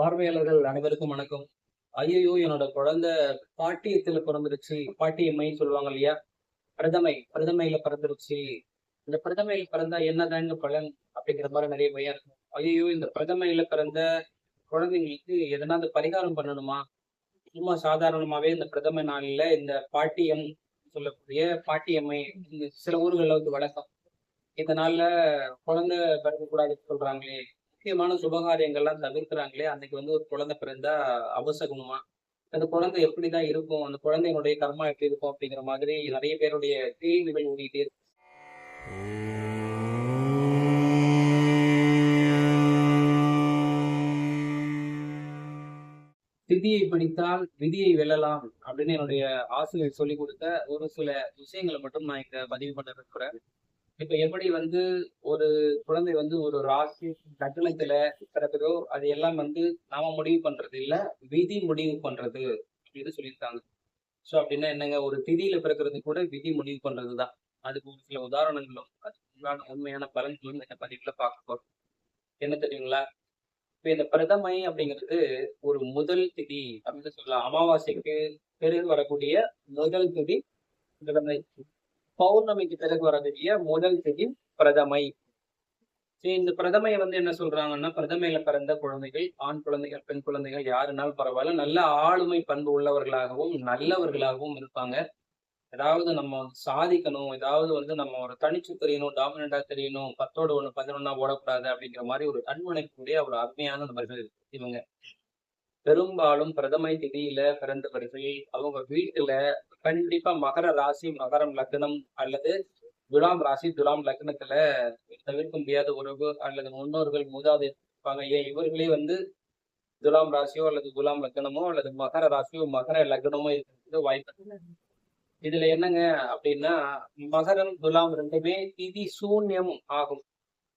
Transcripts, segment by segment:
பார்வையாளர்கள் அனைவருக்கும் வணக்கம். ஐயையோ! என்னோட குழந்தை பாட்டியத்துல பிறந்துருச்சு. பாட்டியம்மைன்னு சொல்லுவாங்க இல்லையா? பிரதமையில பிறந்துருச்சு. இந்த பிரதமையில பிறந்தா என்னதாங்க பலன்? அப்படிங்கிற மாரி நெறைய பயம் இருக்கும். ஐயையோ! இந்த பிரதமையில பிறந்த குழந்தைங்களுக்கு எதனாவது பரிகாரம் பண்ணணுமா? சும்மா சாதாரணமாவே இந்த பிரதம நாள்ல இந்த பாட்டியம் சொல்லக்கூடிய பாட்டியம்மை இந்த சில ஊர்கள்ல வந்து வழக்கம். இந்த நாள்ல குழந்தை பிறக்கக்கூடாதுன்னு சொல்றாங்களே! முக்கியமான சுபகாரியங்கள்லாம் தவிர்க்கிறாங்களே! அன்னைக்கு வந்து ஒரு குழந்தை பிறந்தா அபசகுனமா? அந்த குழந்தை எப்படிதான் இருக்கும்? அந்த குழந்தையினுடைய கர்மா எப்படி இருக்கும்? அப்படிங்கிற மாதிரி நெறைய பேருடைய கேள்விகள் ஓடிட்டே இருக்கு. "திதியை படித்தால் விதியை வெல்லலாம்" அப்படின்னு என்னுடைய ஆசிரியர் சொல்லிக் குடுத்த ஒரு சில விஷயங்கள மட்டும் நான் இங்க பதிவு பண்ண விரும்புறேன். இப்ப எப்படி வந்து ஒரு குழந்தை வந்து ஒரு ராசி, லக்னத்துல பிறக்குதோ, அது எல்லாம் வந்து நாம முடிவு பண்றது இல்ல, விதி முடிவு பண்றது அப்படின்னு சொல்லியிருக்காங்க. சோ அப்படின்னா என்னங்க? ஒரு திதியில பிறக்கிறது கூட விதி முடிவு பண்றதுதான். அதுக்கு ஒரு சில உதாரணங்களும், அதுக்கு உண்டான உண்மையான பலன்களும் இந்த பதிவுல பார்க்க போறோம். என்ன தெரியுங்களா? இப்ப இந்த பிரதமை அப்படிங்கிறது ஒரு முதல் திதி அப்படின்னு சொல்லலாம். அமாவாசைக்கு பிறகு வரக்கூடிய முதல் திதி பிரதமை. பௌர்ணமிக்கு பிறகு வரக்கூடிய முதல் திதி பிரதமை. சரி, இந்த பிரதமைய வந்து என்ன சொல்றாங்கன்னா, பிரதமையில பிறந்த குழந்தைகள், ஆண் குழந்தைகள், பெண் குழந்தைகள் யாருனாலும் பரவால்ல. நல்ல ஆளுமை பண்பு உள்ளவர்களாகவும், நல்லவர்களாகவும் இருப்பாங்க. ஏதாவது நம்ம வந்து சாதிக்கணும், ஏதாவது வந்து நம்ம ஒரு தனிச்சு தெரியணும், டாமினன்ட்டா தெரியணும், 10ஓட 1 11ஆ ஓடக்கூடாது அப்படிங்கிற மாரி ஒரு தன்முனைப்புடைய ஒரு அருமையான நபர்கள் இவங்க. பெரும்பாலும் பிரதமை திதியில பிறந்தவர்கள், அவங்க வீட்டுல கண்டிப்பா மகர ராசி, மகரம் லக்னம் அல்லது துலாம் ராசி, துலாம் லக்னத்துல தவிர்க்க முடியாத உறவு அல்லது முன்னோர்கள், மூதாதையர் இருப்பாங்க. ஏன் இவர்களே வந்து துலாம் ராசியோ அல்லது துலாம் லக்னமோ அல்லது மகர ராசியோ, மகர லக்னமோ இருக்கிறதுக்கு வாய்ப்பு இருக்கு. இதுல என்னங்க அப்படின்னா, மகரம், துலாம் 2மே திதி சூன்யம் ஆகும்.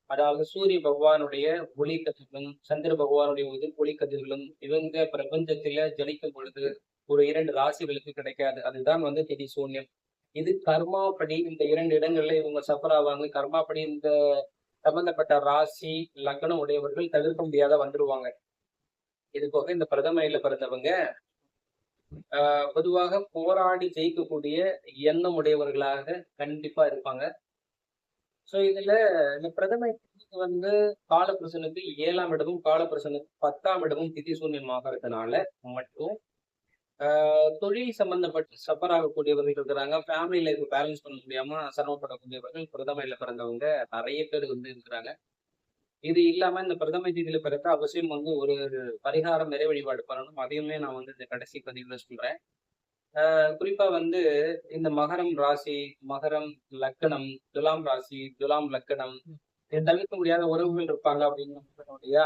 அதாவது சூரிய பகவானுடைய ஒளிக்கதிர்களும், சந்திர பகவானுடைய ஒளிக்கதிர்களும் இவங்க பிரபஞ்சத்தில ஜனிக்கும் பொழுது, ஒரு 2 ராசிகளுக்கு கிடைக்காது. அதுதான் வந்து திதி சூன்யம். இது கர்மாப்படி இந்த 2 இடங்கள்ல இவங்க சஃபர் ஆவாங்க. கர்மாப்படி இந்த சம்பந்தப்பட்ட ராசி, லக்னம் உடையவர்கள் தவிர்க்க முடியாத வந்துருவாங்க. இது போக இந்த பிரதமையில பிறந்தவங்க, பொதுவாக போராடி ஜெயிக்கக்கூடிய எண்ணம் உடையவர்களாக கண்டிப்பா இருப்பாங்க. சோ இதுல இந்த பிரதமைக்கு வந்து காலபுருஷனுக்கு 7ஆம் இடமும், காலபுருஷனுக்கு 10ஆம் இடமும் திதி சூன்யமாகறதுனால மட்டும், தொழில் சம்பந்தப்பட்டு சஃபர் ஆகக்கூடியவர்கள் இருக்கிறாங்க. ஃபேமிலி லைஃப் பேலன்ஸ் பண்ண முடியாம சிரமப்படக்கூடியவர்கள் பிரதமையில பிறந்தவங்க நெறைய பேர் வந்து இருக்கிறாங்க. இது இல்லாம இந்த பிரதம தேதியில பிறந்தா அவசியம் வந்து ஒரு பரிகாரம் இறை வழிபாடு பண்ணணும். அதையுமே நான் வந்து இந்த கடைசி பதிவுல சொல்றேன். குறிப்பா வந்து இந்த மகரம் ராசி, மகரம் லக்னம், துலாம் ராசி, துலாம் லக்னம் இத தவிர்க்க முடியாத உறவுகள் இருப்பாங்க அப்படின்னு நம்ம சொன்னோம் இல்லையா?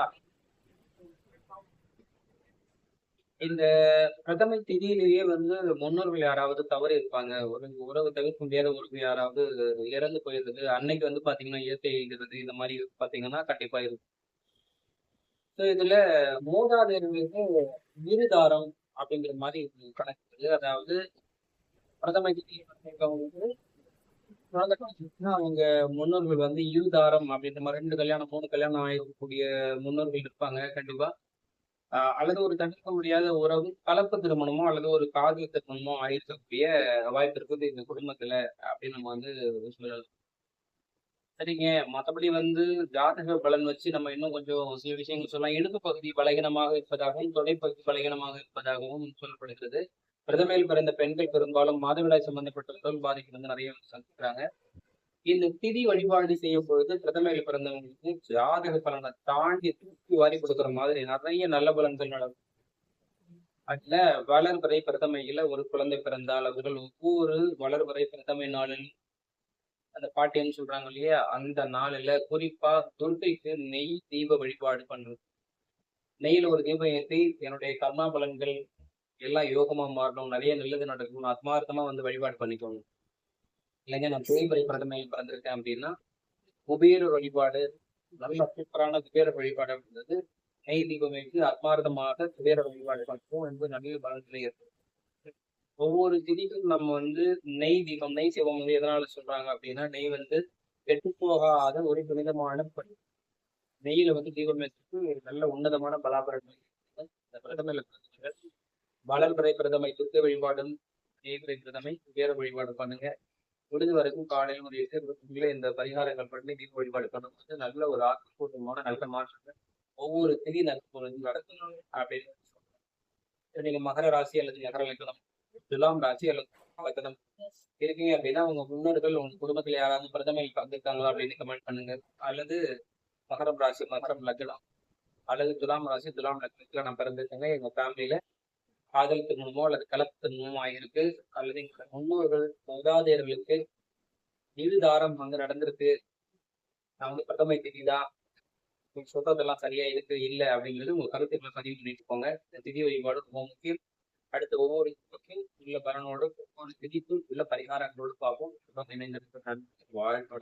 இந்த பிரதமை திதியிலேயே வந்து முன்னோர்கள் யாராவது தவறி இருப்பாங்க. ஒரு உறவு தவிர்க்க முடியாத உறவு யாராவது இறந்து போயிருது. அன்னைக்கு வந்து பாத்தீங்கன்னா, இயற்கை எய்திறது இந்த மாரி பாத்தீங்கன்னா கண்டிப்பா இருக்கும். ஸோ இதுல மூதாதையர்களுக்கு விருதாரம் அப்படிங்கிற மாரி ஒரு கணக்கு இருக்கு. அதாவது பிரதம திதி வந்து குழந்தை பிறந்துச்சுன்னா, அவங்க முன்னோர்கள் வந்து இருதாரம் அப்படின்ற மாரி 2 கல்யாணம், 3 கல்யாணம் ஆயிருக்கக்கூடிய முன்னோர்கள் இருப்பாங்க கண்டிப்பா. அல்லது ஒரு தவிர்க்க முடியாத உறவு கலப்பு திருமணமோ அல்லது ஒரு காதல் திருமணமோ ஆயிருக்கக்கூடிய வாய்ப்பு இருக்குது இந்த குடும்பத்துல அப்படின்னு நம்ம வந்து சொல்லலாம். சரிங்க. மத்தபடி வந்து ஜாதக பலன் வச்சு நம்ம இன்னும் கொஞ்சம் சில விஷயங்கள் சொல்லலாம். இடுப்பு பகுதி பலகீனமாக இருப்பதாகவும், தொடைப்பகுதி பலகீனமாக இருப்பதாகவும் சொல்லப்படுகிறது. பிரதமையில் பிறந்த பெண்கள் பெரும்பாலும் மாதவிடாய் சம்பந்தப்பட்ட உடல் பாதிப்பு வந்து நெறைய சந்திக்கிறாங்க. இந்த திதி வழிபாடு செய்யும் பொழுது பிரதமையில் பிறந்தவங்களுக்கு ஜாதக பலனை தாண்டி தூக்கி வாரி கொடுக்குற மாதிரி நெறைய நல்ல பலன்கள் நடக்கும். அதுல வளர்பிறை பிரதமையில ஒரு குழந்தை பிறந்தால் அவர்கள் ஒவ்வொரு வளர்பிறை பிரதமை நாளில் அந்த பாட்டியன்னு சொல்றாங்க இல்லையா? அந்த நாளுல குறிப்பா துர்க்கைக்கு நெய் தீப வழிபாடு பண்றது. நெய்யில ஒரு தீபம் ஏத்தி என்னுடைய கர்மா பலன்கள் எல்லாம் யோகமா மாறணும். நெறைய நல்லது நடக்கணும்னு ஆத்மார்த்தமா வந்து வழிபாடு பண்ணிக்கோங்க. இல்லைங்க நான் தேய்பிறை பிரதமையில் பிறந்திருக்கேன் அப்படின்னா, குபேர வழிபாடு நல்ல சூப்பரான குபேர வழிபாடு அப்படின்றது நெய் தீபம் ஏற்றி ஆத்மார்த்தமாக குபேர வழிபாடு பண்ணுவோம் என்று நல்ல பலன்களை ஏற்படும். ஒவ்வொரு திதிக்கும் நம்ம வந்து நெய் தீபம், நெய் சிவம் வந்து எதனால சொல்றாங்க அப்படின்னா, நெய் வந்து கெட்டுப் போகாத ஒரு புனிதமான பொருள். நெய்யில வந்து தீபம் ஏத்துறது ஒரு நல்ல உன்னதமான பலாபலன்கள். பிரதம லக்னங்கள் வளர்பிறை பிரதமை துர்க்கை வழிபாடும், தேய்பிறை பிரதமை வேற வழிபாடு பண்ணுங்க. முடிஞ்ச வரைக்கும் காலையில் ஒரு 8:20 இந்த பரிகாரங்கள் பண்ணி தீப வழிபாடு பண்ணும்போது நல்ல ஒரு ஆக்கப்பூர்வமான நல்ல மாற்றத்தை ஒவ்வொரு திதி நடக்கணும் அப்படின்னு நீங்க மகர ராசி அல்லது மகர லக்னம், துலாம் ராசி அல்லது லக்னம் இருக்கீங்க அப்படின்னா உங்க முன்னோர்கள் உங்க குடும்பத்துல யாராவது பிரதமையில் கலந்துருக்காங்களா அப்படின்னு கமெண்ட் பண்ணுங்க. அல்லது மகரம் ராசி மகரம் லக்னம் அல்லது துலாம் ராசி துலாம் லக்னத்துல நான் பிறந்திருக்கேங்க. எங்க ஃபேமிலியில காதல் திருமணமோ அல்லது கலப்பு திருமணமோ ஆகிருக்கு, அல்லது எங்க முன்னோர்கள் மூதாதையர்களுக்கு தாரம் வந்து நடந்திருக்கு. நான் வந்து பிரதமை திதிதான் நீங்க சொல்றதெல்லாம் சரியா இருக்கு இல்ல அப்படிங்கிறது உங்க கருத்துக்களை பதிவு பண்ணிட்டு போங்க. இந்த திதி வழிபாடு ரொம்ப முக்கியம். அடுத்த ஒவ்வொரு திதிக்கும் உள்ள பலனோடு ஒவ்வொரு திதிக்கும் உள்ள பரிகாரங்களோடு பார்ப்போம். இணைந்திருக்கிற வாழ்க்கை